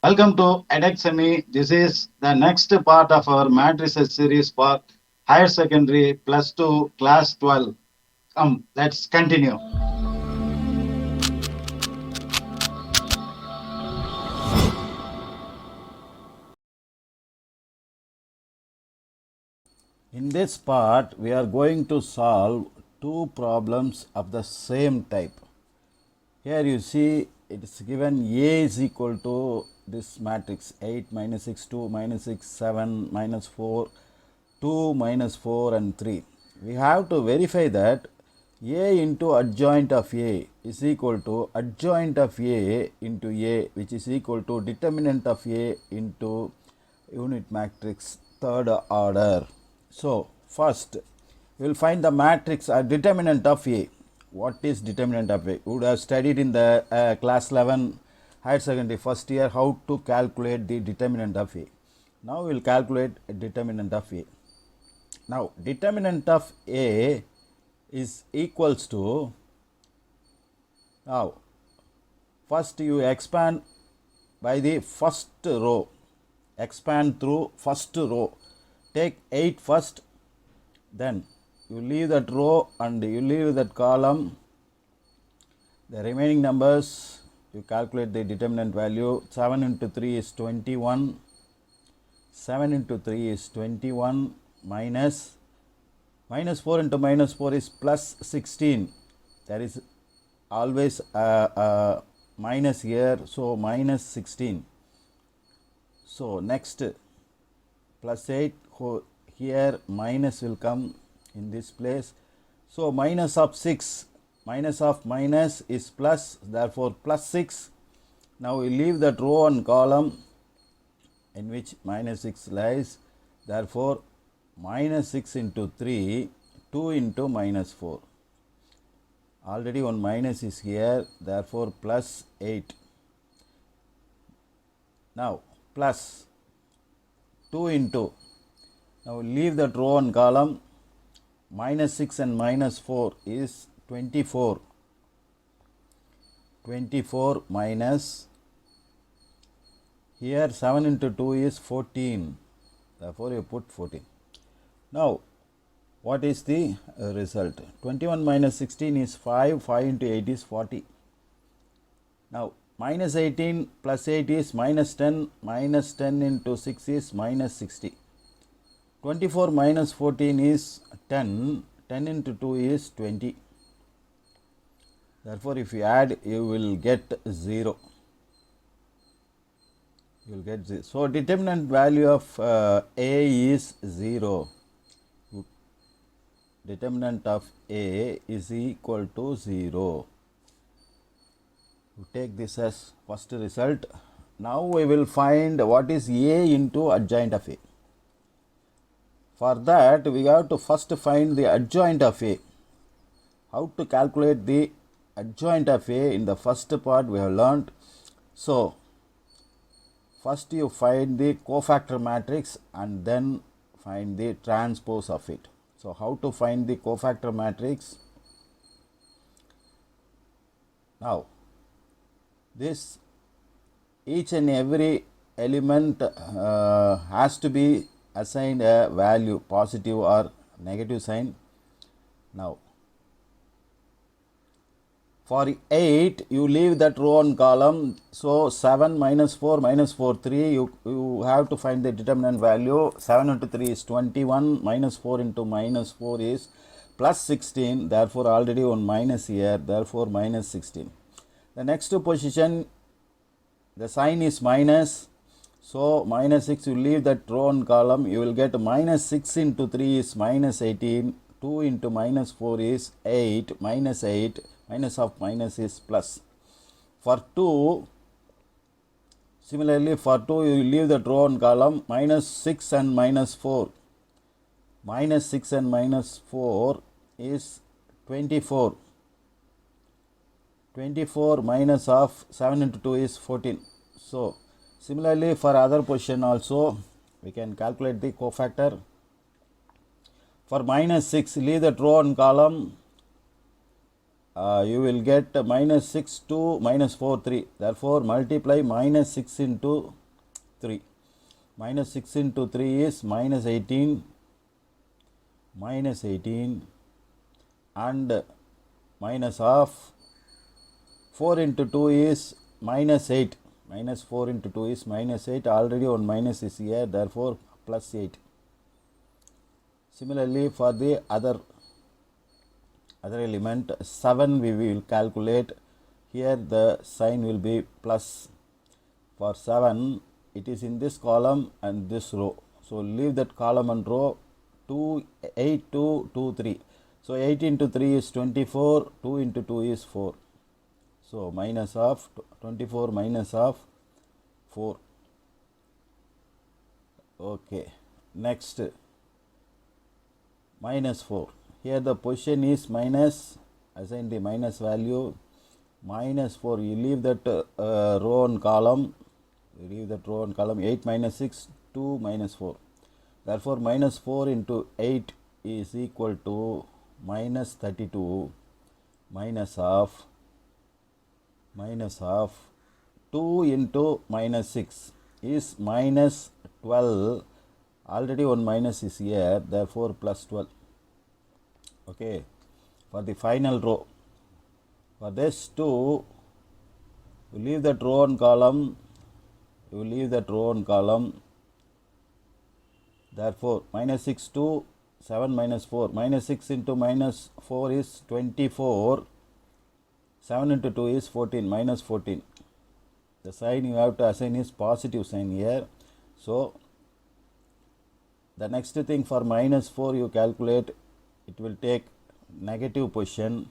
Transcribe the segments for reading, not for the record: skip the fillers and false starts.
Welcome to Edexemy. This is the next part of our Matrices series for higher secondary plus 2 class 12. Come, let's continue. In this part, we are going to solve two problems of the same type. Here you see it is given A is equal to this matrix 8 minus 6 2 minus 6 7 minus 4 2 minus 4 and 3. We have to verify that A into adjoint of A is equal to adjoint of A into A, which is equal to determinant of A into unit matrix third order. So first we will find the matrix or determinant of A. What is determinant of A? We would have studied in the class 11 higher secondary first year how to calculate the determinant of A. Now we will calculate a determinant of A. Now determinant of A is equals to, now first you expand by the first row, expand through first row, take 8 first, then you leave that row and you leave that column, the remaining numbers you calculate the determinant value. 7 into 3 is 21, 7 into 3 is 21 minus 4 into minus 4 is plus 16. There is always a minus here, so minus 16. So next plus 8, here minus will come in this place. So minus of 6, minus of minus is plus, therefore plus 6. Now we leave that row and column in which minus 6 lies, therefore minus 6 into 3, 2 into minus 4. Already one minus is here, therefore plus 8. Now plus 2 into, now leave that row and column, minus 6 and minus 4 is 24. 24 minus, here 7 into 2 is 14, therefore you put 14. Now what is the result? 21 minus 16 is 5, 5 into 8 is 40. Now minus 18 plus 8 is minus 10, minus 10 into 6 is minus 60. 24 minus 14 is 10, 10 into 2 is 20. Therefore if you add, you will get 0. You will get 0. So determinant value of A is 0. Determinant of A is equal to 0. You take this as first result. Now we will find what is A into adjoint of A. For that we have to first find the adjoint of A. How to calculate the adjoint of A in the first part we have learnt. So first you find the cofactor matrix and then find the transpose of it. So how to find the cofactor matrix? Now this each and every element has to be assigned a value, positive or negative sign. Now for 8 you leave that row and column, so 7 minus 4 minus 4 3, you have to find the determinant value. 7 into 3 is 21, minus 4 into minus 4 is plus 16, therefore already one minus here, therefore minus 16. The next position, the sign is minus, so minus 6, you leave that row and column, you will get minus 6 into 3 is minus 18, 2 into minus 4 is 8, minus 8, minus of minus is plus. For 2, similarly for 2 you leave that row and column, minus 6 and minus 4. Minus 6 and minus 4 is 24. 24 minus of 7 into 2 is 14. So similarly for other position also we can calculate the cofactor. For minus 6, leave that row and column, you will get minus 6 2 minus 4 3. Therefore, multiply minus 6 into 3. Minus 6 into 3 is minus 18 and minus of 4 into 2 is minus 8. Minus 4 into 2 is minus 8. Already one minus is here, therefore plus 8. Similarly, for the other element 7 we will calculate. Here the sign will be plus. For 7 it is in this column and this row. So leave that column and row. 2 8 2 2 3. So 8 into 3 is 24. 2 into 2 is 4. So minus of 24 minus of 4. Okay. Next, minus 4. Here the position is minus. Assign the minus value. Minus 4. You leave that row and column. 8 minus 6, 2 minus 4. Therefore, minus 4 into 8 is equal to minus 32 minus of 2 into minus 6 is minus 12. Already one minus is here, therefore plus 12. Okay, for the final row, for this 2, you leave that row and column. Therefore, minus 6 to 7 minus 4. Minus 6 into minus 4 is 24. 7 into 2 is 14. Minus 14. The sign you have to assign is positive sign here. So, the next thing for minus 4 you calculate. It will take negative position.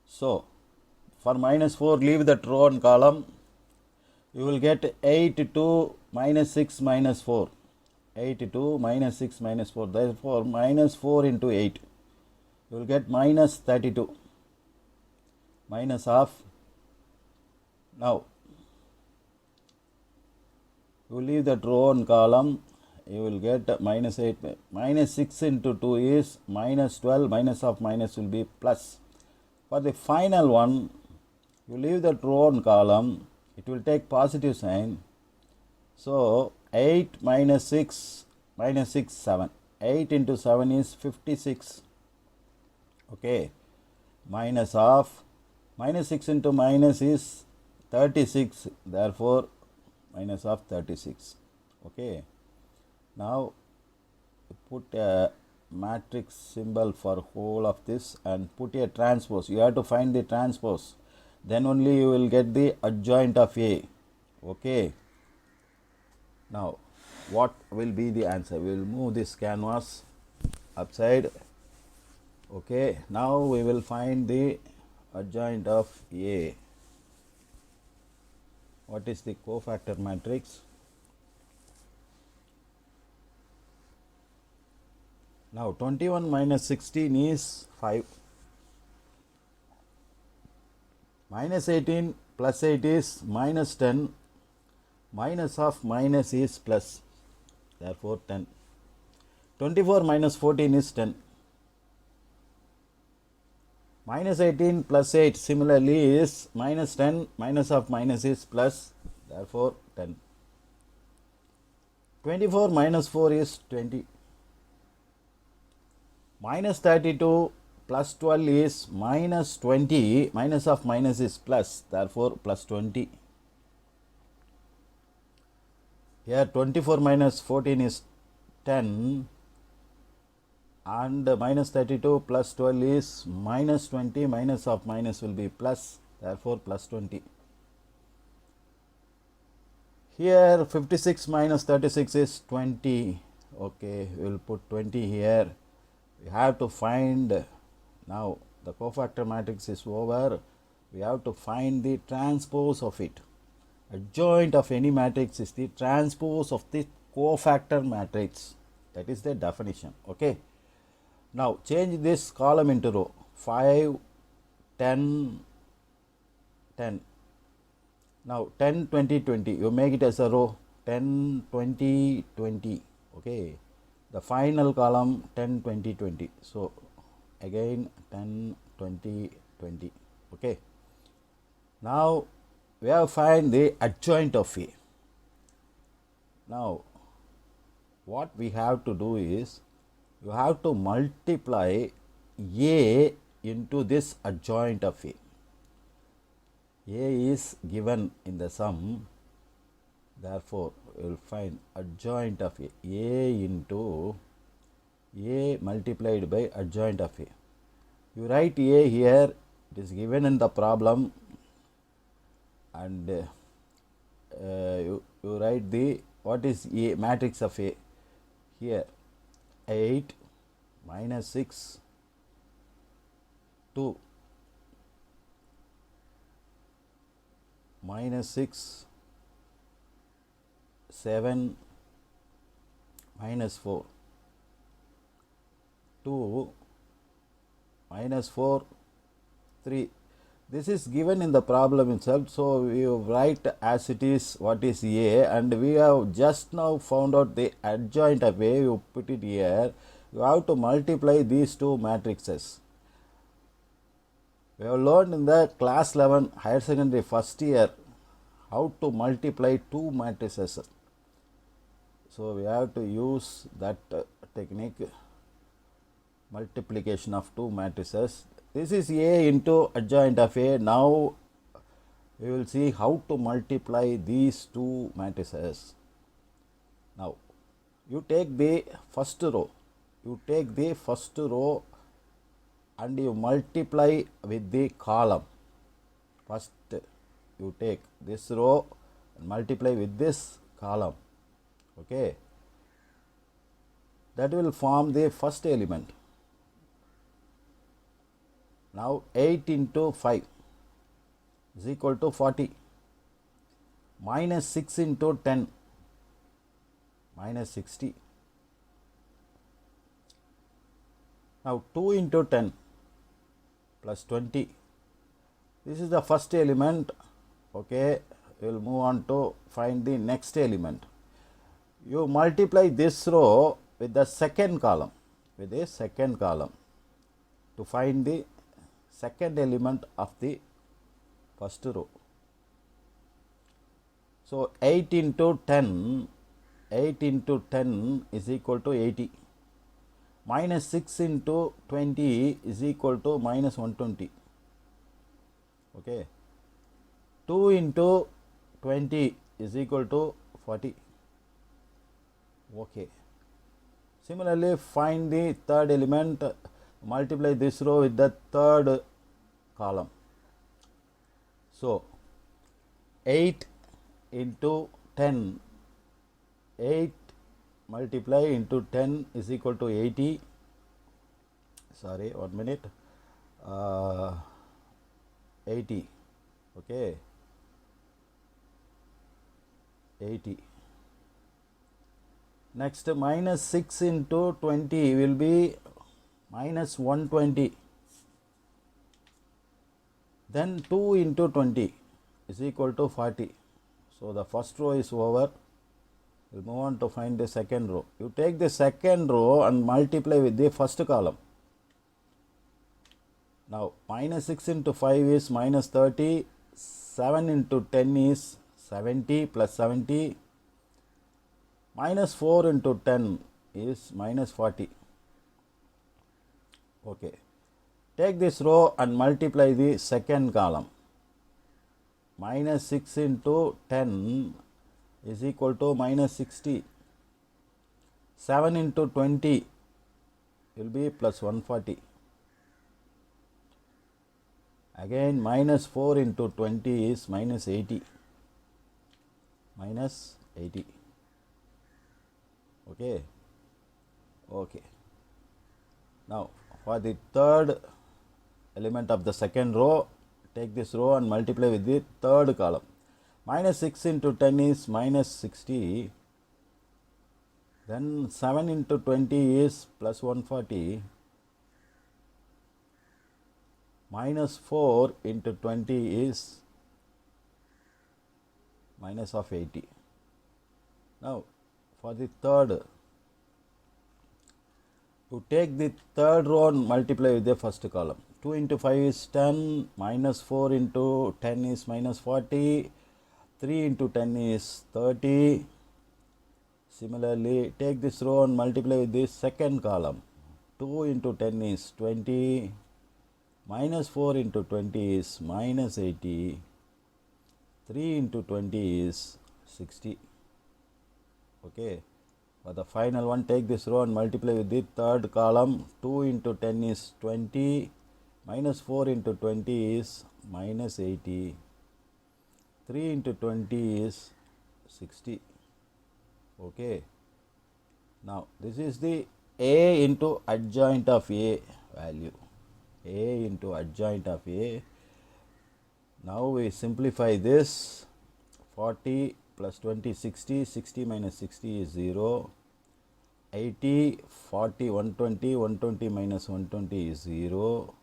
So, for minus 4, leave that row and column. You will get 8 to minus 6 minus 4. 8 to minus 6 minus 4. Therefore, minus 4 into 8. You will get minus 32. Minus of. Now, you leave that row and column. You will get minus 8. Minus 6 into 2 is minus 12. Minus of minus will be plus. For the final one, you leave that row and column. It will take positive sign. So, 8 minus 6 minus 6, 7. 8 into 7 is 56. Okay. Minus of. Minus 6 into minus is 36. Therefore, minus of 36. Okay. Now, put a matrix symbol for whole of this and put a transpose. You have to find the transpose. Then only you will get the adjoint of A. Okay. Now, what will be the answer? We will move this canvas upside. Okay. Now, we will find the adjoint of A. What is the cofactor matrix? Now, 21 minus 16 is 5. Minus 18 plus 8 is minus 10. Minus of minus is plus. Therefore, 10. 24 minus 14 is 10. Minus 18 plus 8 similarly is minus 10. Minus of minus is plus. Therefore, 10. 24 minus 4 is 20. Minus 32 plus 12 is minus 20. Minus of minus is plus. Therefore, plus 20. Here 24 minus 14 is 10. And minus 32 plus 12 is minus 20. Minus of minus will be plus. Therefore, plus 20. Here 56 minus 36 is 20. Okay, we will put 20 here. We have to find, now the cofactor matrix is over. We have to find the transpose of it. Adjoint of any matrix is the transpose of the cofactor matrix. That is the definition. Okay. Now change this column into row. 5, 10, 10. Now 10, 20, 20. You make it as a row. 10, 20, 20. Okay. the final column 10, 20, 20. So again 10, 20, 20. Okay. Now we have find the adjoint of A. Now what we have to do is you have to multiply A into this adjoint of A. A is given in the sum, therefore we will find adjoint of A. A into A multiplied by adjoint of A. You write A here, it is given in the problem, and you write the what is A matrix of A here. 8 minus 6 2 minus 6 7 minus 4 2 minus 4 3. This is given in the problem itself, so we write as it is what is A, and we have just now found out the adjoint of A. You put it here. You have to multiply these two matrices. We have learned in the class 11 higher secondary first year how to multiply two matrices. So we have to use that technique, multiplication of two matrices. This is A into adjoint of A. Now we will see how to multiply these two matrices. Now you take the first row. You take the first row and you multiply with the column. First you take this row and multiply with this column. Okay. That will form the first element. Now 8 into 5 is equal to 40. Minus 6 into 10 minus 60. Now 2 into 10 plus 20. This is the first element. Okay, we will move on to find the next element. You multiply this row with the second column, to find the second element of the first row. So 8 into 10 is equal to 80. Minus 6 into 20 is equal to minus 120. Okay. 2 into 20 is equal to 40. Okay. Similarly, find the third element. Multiply this row with the third column. So 8 into 10, 8 multiply into 10 is equal to 80. Sorry, 1 minute. 80. Okay. 80. Next, minus 6 into 20 will be minus 120. Then 2 into 20 is equal to 40. So the first row is over. We'll move on to find the second row. You take the second row and multiply with the first column. Now minus 6 into 5 is minus 30. 7 into 10 is 70 plus 70. Minus 4 into 10 is minus 40. Okay. Take this row and multiply the second column. Minus 6 into 10 is equal to minus 60. 7 into 20 will be plus 140. Again, minus 4 into 20 is minus 80. Minus 80. Okay. Okay. Now, for the third element of the second row, take this row and multiply with the third column. Minus 6 into 10 is minus 60. Then 7 into 20 is plus 140. Minus 4 into 20 is minus of 80. Now, for the third You take the third row and multiply with the first column. 2 into 5 is 10, minus 4 into 10 is minus 40, 3 into 10 is 30. Similarly, take this row and multiply with the second column. 2 into 10 is 20, minus 4 into 20 is minus 80, 3 into 20 is 60. Okay. For the final one, take this row and multiply with the third column. 2 into 10 is 20, minus 4 into 20 is minus 80, 3 into 20 is 60. Okay. Now, this is the A into adjoint of A value. A into adjoint of A. Now, we simplify this. 40 plus 20, 60. 60 minus 60 is 0. 80, 40, 120. 120 minus 120 is 0.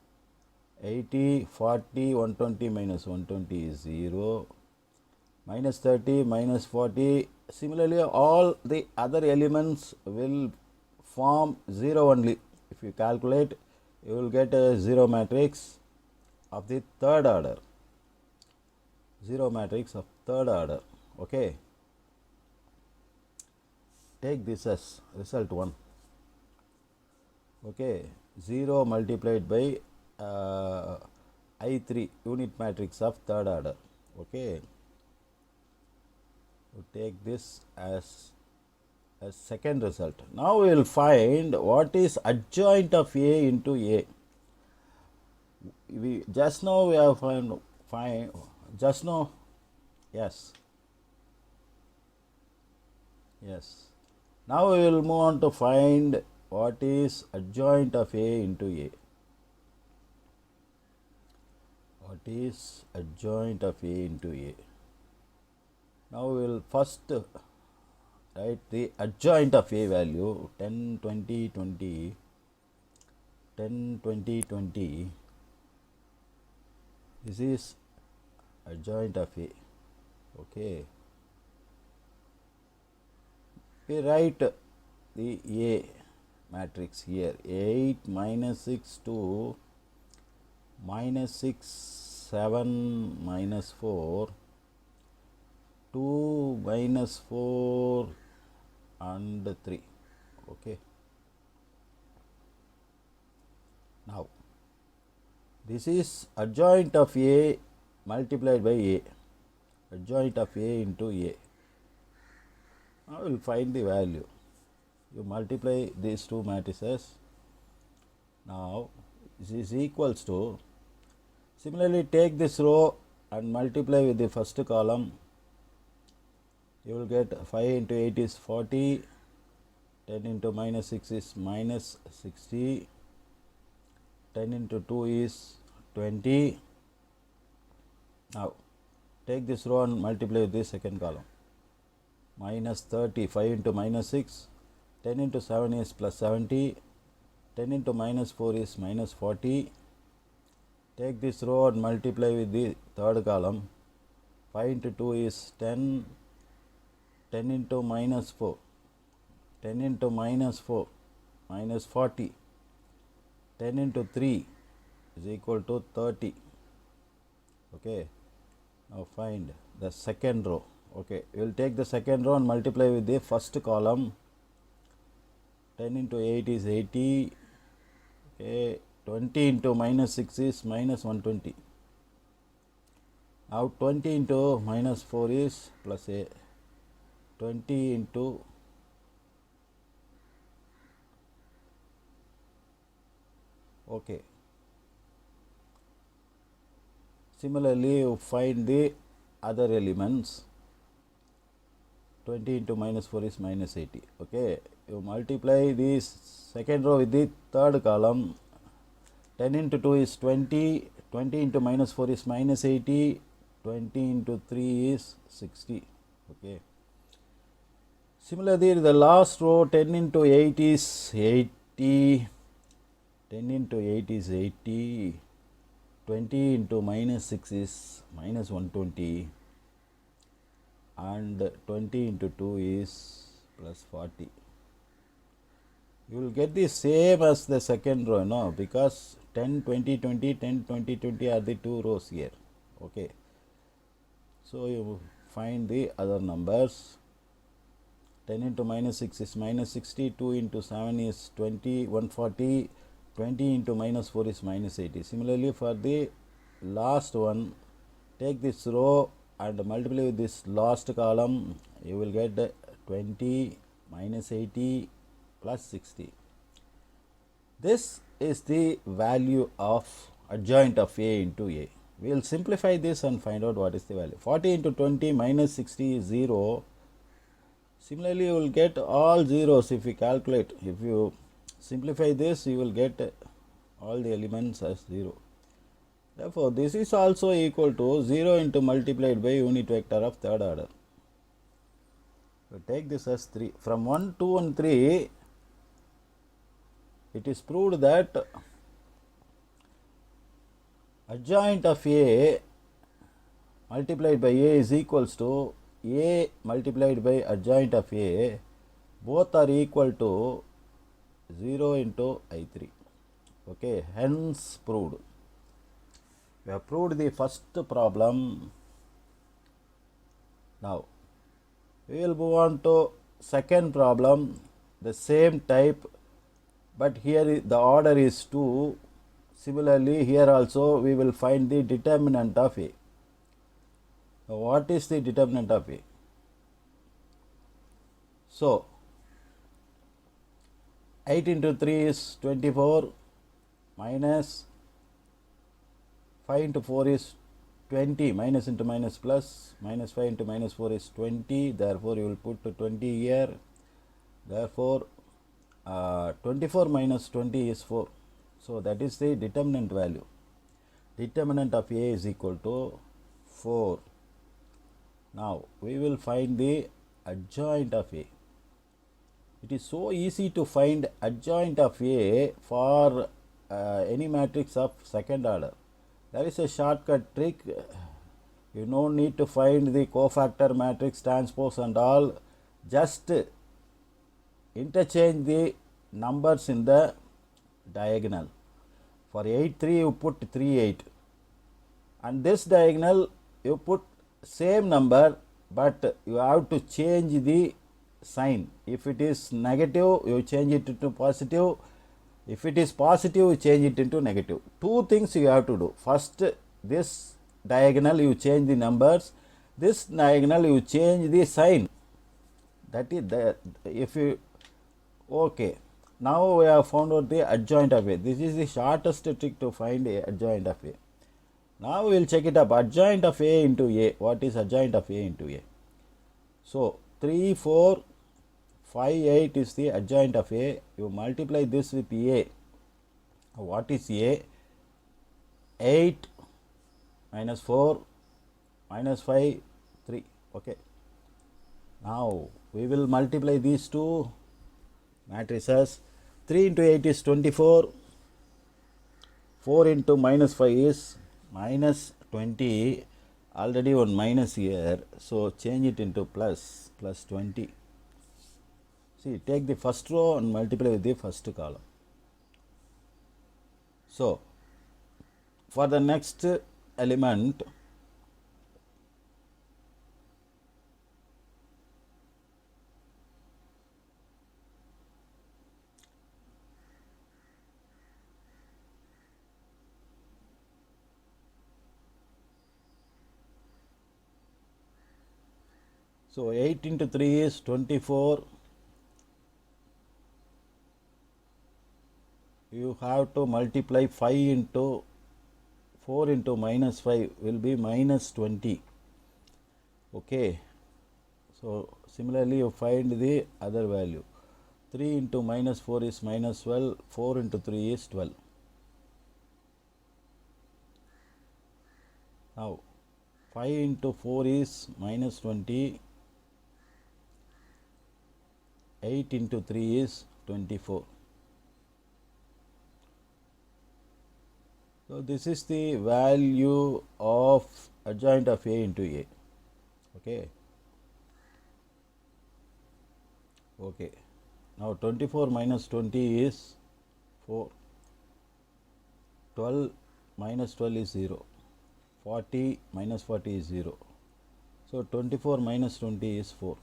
80, 40, 120 minus 120 is 0. Minus 30, minus 40. Similarly, all the other elements will form 0 only. If you calculate, you will get a 0 matrix of the third order. 0 matrix of third order. Okay. Take this as result 1. Okay. 0 multiplied by I3 unit matrix of third order. Okay. We take this as second result. Now we will find what is adjoint of A into A. We just now we have find just now. Yes. Now we will move on to find what is adjoint of A into A. What is adjoint of A into A? Now we will first write the adjoint of A value 10, 20, 20, 10, 20, 20. This is adjoint of A. Okay. We write the A matrix here. 8 minus 6 2 minus 6 7 minus 4 2 minus 4 and 3. Okay. Now, this is adjoint of A multiplied by A. Adjoint of A into A. Now, we will find the value. You multiply these two matrices. Now, this is equals to, similarly take this row and multiply with the first column. You will get 5 into 8 is 40, 10 into minus 6 is minus 60, 10 into 2 is 20. Now, take this row and multiply with the second column. Minus 30, 5 into minus 6, 10 into 7 is plus 70, 10 into minus 4 is minus 40. Take this row and multiply with the third column. 5 into 2 is 10, 10 into minus 4, 10 into minus 4, minus 40, 10 into 3 is equal to 30. Okay. Now find the second row. Okay, we will take the second row and multiply with the first column. 10 into 8 is 80. Okay, 20 into minus 6 is minus 120. Now 20 into minus 4 is plus a 20 into okay. Similarly, you find the other elements. 20 into minus 4 is minus 80. Okay, you multiply this second row with the third column. 10 into 2 is 20, 20 into minus 4 is minus 80, 20 into 3 is 60. Okay. Similarly, the last row 10 into 8 is 80, 10 into 8 is 80, 20 into minus 6 is minus 120, and 20 into 2 is plus 40. You will get the same as the second row, no, because 10, 20, 20, 10, 20, 20 are the two rows here. Okay. So you find the other numbers. 10 into minus 6 is minus 60, 2 into 7 is 20, 140, 20 into minus 4 is minus 80. Similarly, for the last one, take this row and multiply with this last column, you will get 20 minus 80 plus 60. This is the value of adjoint of A into A. We will simplify this and find out what is the value. 40 into 20 minus 60 is 0. Similarly, you will get all zeros if you calculate. If you simplify this, you will get all the elements as 0. Therefore, this is also equal to 0 into multiplied by unit vector of third order. So take this as 3. From 1, 2 and 3, it is proved that adjoint of A multiplied by A is equals to A multiplied by adjoint of A, both are equal to 0 into I3. Okay, hence proved. We have proved the first problem. Now we will move on to second problem, the same type, but here the order is 2. Similarly, here also we will find the determinant of A. Now, what is the determinant of A? So 8 into 3 is 24, minus 5 into 4 is 20, minus into minus plus, minus 5 into minus 4 is 20, therefore you will put 20 here. Therefore 24 minus 20 is 4. So that is the determinant value. Determinant of A is equal to 4. Now we will find the adjoint of A. It is so easy to find adjoint of A for any matrix of second order. There is a shortcut trick. You don't need to find the cofactor matrix, transpose and all. Just interchange the numbers in the diagonal. For 8, 3 you put 3, 8. And this diagonal you put same number, but you have to change the sign. If it is negative, you change it into positive. If it is positive, you change it into negative. Two things you have to do. First, this diagonal you change the numbers. This diagonal you change the sign. That is the, if you, okay. Now we have found out the adjoint of A. This is the shortest trick to find a adjoint of A. Now we will check it up. Adjoint of A into A. What is adjoint of A into A? So 3, 4, 5, 8 is the adjoint of A. You multiply this with A. What is A? 8 minus 4 minus 5, 3. Okay. Now we will multiply these two matrices. 3 into 8 is 24. 4 into minus 5 is minus 20. Already one minus here. So change it into plus 20. See, take the first row and multiply with the first column. So for the next element, so 8 into 3 is 24. You have to multiply 5 into 4 into minus 5 will be minus 20. Okay. So similarly you find the other value. 3 into minus 4 is minus 12. 4 into 3 is 12. Now 5 into 4 is minus 20. 8 into 3 is 24. So this is the value of adjoint of A into A. Okay. Okay. Now 24 minus 20 is 4. 12 minus 12 is 0. 40 minus 40 is 0. So 24 minus 20 is 4.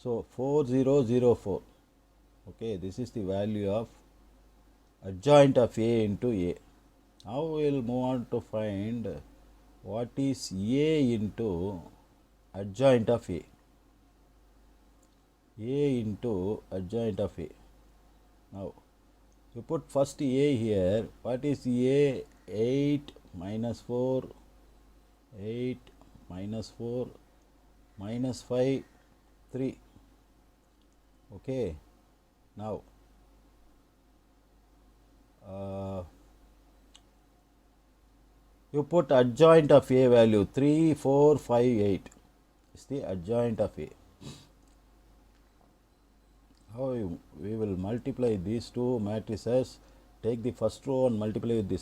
So 4004. Okay, this is the value of adjoint of A into A. Now we will move on to find what is A into adjoint of A. A into adjoint of A. Now you put first A here. What is A? 8 minus 4, 8 minus 4 minus 5, 3. Okay. Now you put adjoint of A value 3, 4, 5, 8 is the adjoint of A. How we will multiply these two matrices. Take the first row and multiply with the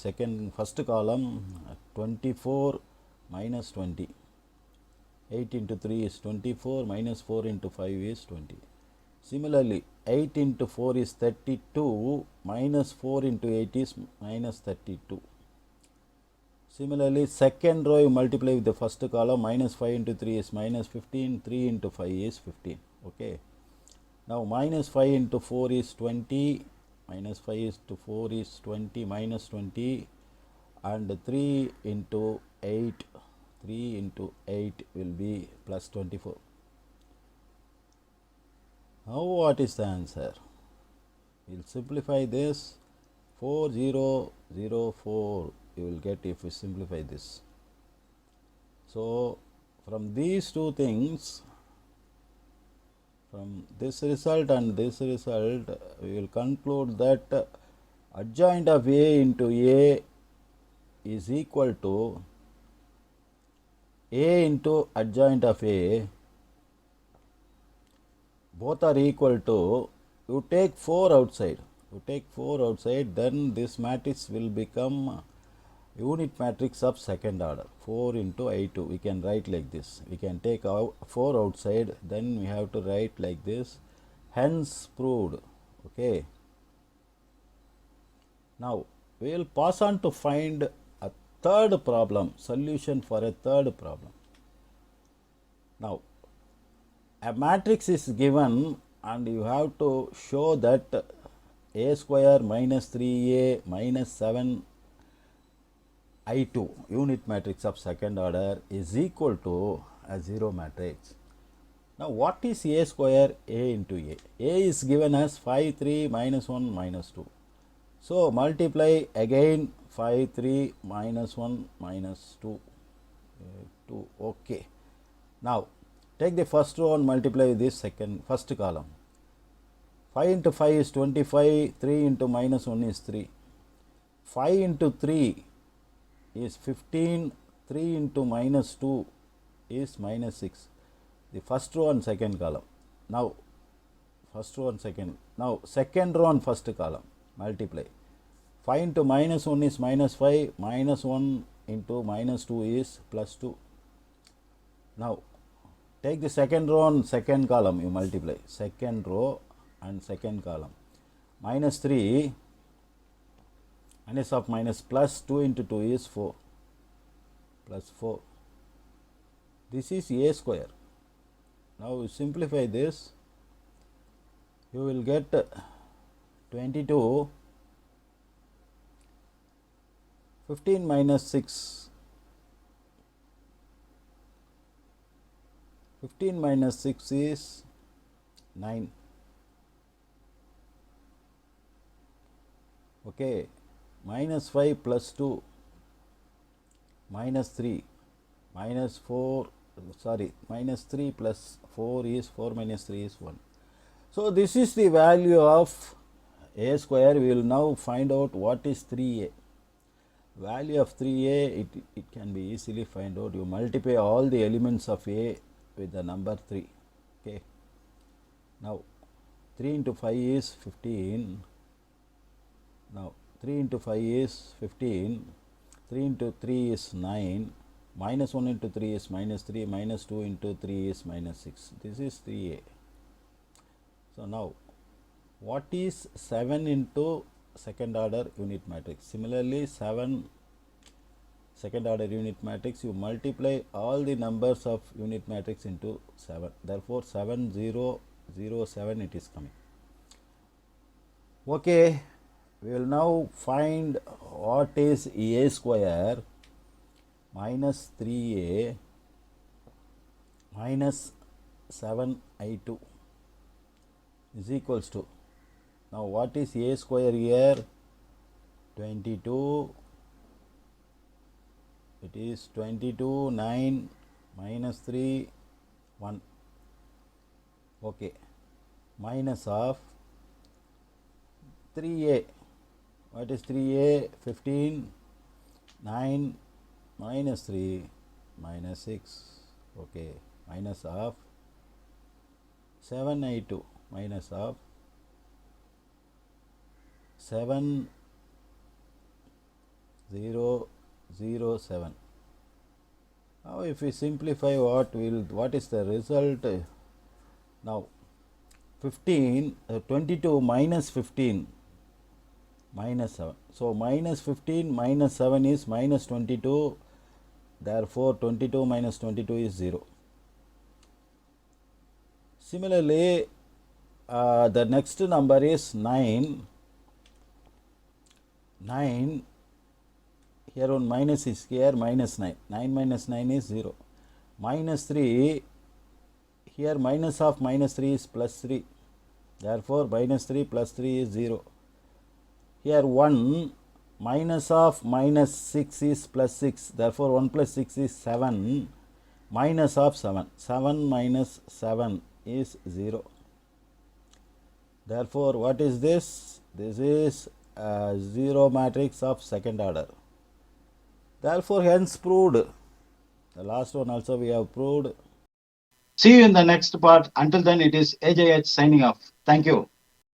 first column. 24 minus 20. 8 into 3 is 24, minus 4 into 5 is 20. Similarly, 8 into 4 is 32, minus 4 into 8 is minus 32. Similarly, second row you multiply with the first column. Minus 5 into 3 is minus 15, 3 into 5 is 15. Okay. Now minus 5 into 4 is 20, minus 5 into 4 is 20, minus 20, and 3 into 8 will be plus 24. Now what is the answer? We will simplify this. 4004 you will get if you simplify this. So from these two things, from this result and this result, we will conclude that adjoint of A into A is equal to A into adjoint of A. Both are equal to, you take 4 outside. Then this matrix will become unit matrix of second order. 4 into I2. We can write like this. We can take 4 outside. Then we have to write like this. Hence proved. Okay. Now we will pass on to find a third problem. Solution for a third problem. Now a matrix is given and you have to show that A square minus 3A minus 7 I2 unit matrix of second order is equal to a 0 matrix. Now what is A square? A into A. A is given as 5, 3, minus 1, minus 2. So multiply again 5, 3, minus 1, minus 2. 2. Okay. Now take the first row and multiply with this first column. 5 into 5 is 25, 3 into minus 1 is 3. 5 into 3 is 15, 3 into minus 2 is minus 6. The first row and second column. Now second row and first column multiply. 5 into minus 1 is minus 5, minus 1 into minus 2 is plus 2. Now take the second row and second column, you multiply. Second row and second column. Minus 3 minus of minus plus 2 into 2 is 4. Plus 4. This is A square. Now you simplify this. You will get 22. 15 minus 6. 15 minus 6 is 9. Okay. Minus 5 plus 2. Minus 3. Minus 4. Sorry. Minus 3 plus 4 is 4 minus 3 is 1. So this is the value of A square. We will now find out what is 3A. Value of 3A, it can be easily find out. You multiply all the elements of A with the number 3. Okay. Now 3 into 5 is 15. Now 3 into 5 is 15. 3 into 3 is 9. Minus 1 into 3 is minus 3. Minus 2 into 3 is minus 6. This is 3A. So now, what is 7 into second order unit matrix? Similarly, 7 second order unit matrix, you multiply all the numbers of unit matrix into 7. Therefore, 7007 it is coming. Okay, we will now find what is a square minus 3a minus 7i2 is equals to, now what is a square here? 22, it is 22, 9 minus 3, 1. Okay, minus of 3a. What is 3a? 15, 9 minus 3 minus 6. Okay, minus of 7i2 minus of 7007. Now if we simplify, what is the result? Now 22 minus 15 minus 7. So minus 15 minus 7 is minus 22. Therefore 22 minus 22 is 0. Similarly, the next number is 9. 9, here one minus is here, minus 9. 9 minus 9 is 0. Minus 3, here minus of minus 3 is plus 3. Therefore, minus 3 plus 3 is 0. Here 1, minus of minus 6 is plus 6. Therefore, 1 plus 6 is 7. Minus of 7. 7 minus 7 is 0. Therefore, what is this? This is a 0 matrix of second order. Therefore, hence proved. The last one also we have proved. See you in the next part. Until then, it is AJH signing off. Thank you.